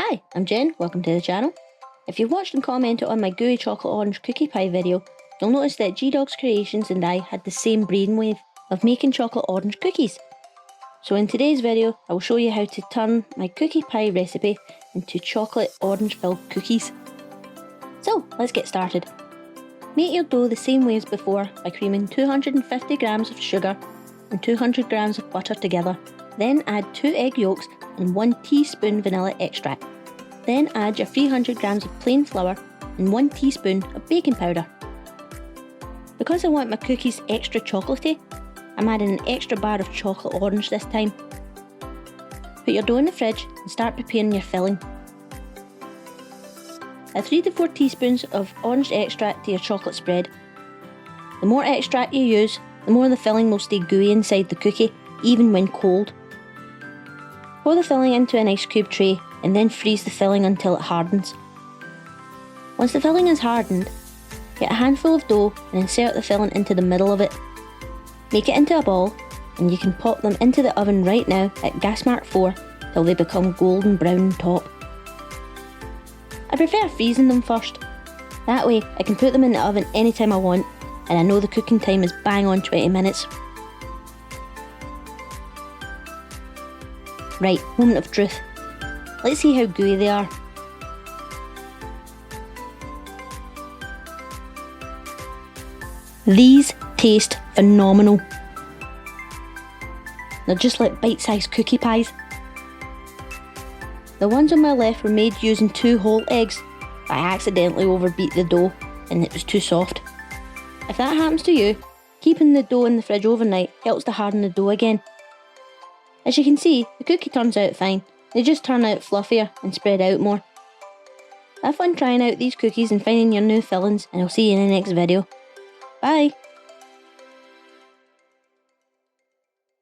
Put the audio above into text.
Hi, I'm Jen, welcome to the channel. If you've watched and commented on my gooey chocolate orange cookie pie video, you'll notice that Gdogg's Creations and I had the same brainwave of making chocolate orange cookies. So in today's video, I will show you how to turn my cookie pie recipe into chocolate orange filled cookies. So let's get started. Make your dough the same way as before by creaming 250 grams of sugar and 200 grams of butter together. Then add 2 egg yolks and 1 teaspoon vanilla extract. Then add your 300 grams of plain flour and 1 teaspoon of baking powder. Because I want my cookies extra chocolatey, I'm adding an extra bar of chocolate orange this time. Put your dough in the fridge and start preparing your filling. Add 3 to 4 teaspoons of orange extract to your chocolate spread. The more extract you use, the more the filling will stay gooey inside the cookie, even when cold. Pour the filling into an ice cube tray and then freeze the filling until it hardens. Once the filling is hardened, get a handful of dough and insert the filling into the middle of it. Make it into a ball and you can pop them into the oven right now at gas mark 4 till they become golden brown on top. I prefer freezing them first. That way I can put them in the oven anytime I want and I know the cooking time is bang on 20 minutes. Right, moment of truth. Let's see how gooey they are. These taste phenomenal. They're just like bite-sized cookie pies. The ones on my left were made using 2 whole eggs, but I accidentally overbeat the dough and it was too soft. If that happens to you, keeping the dough in the fridge overnight helps to harden the dough again. As you can see, the cookie turns out fine, they just turn out fluffier and spread out more. Have fun trying out these cookies and finding your new fillings, and I'll see you in the next video. Bye!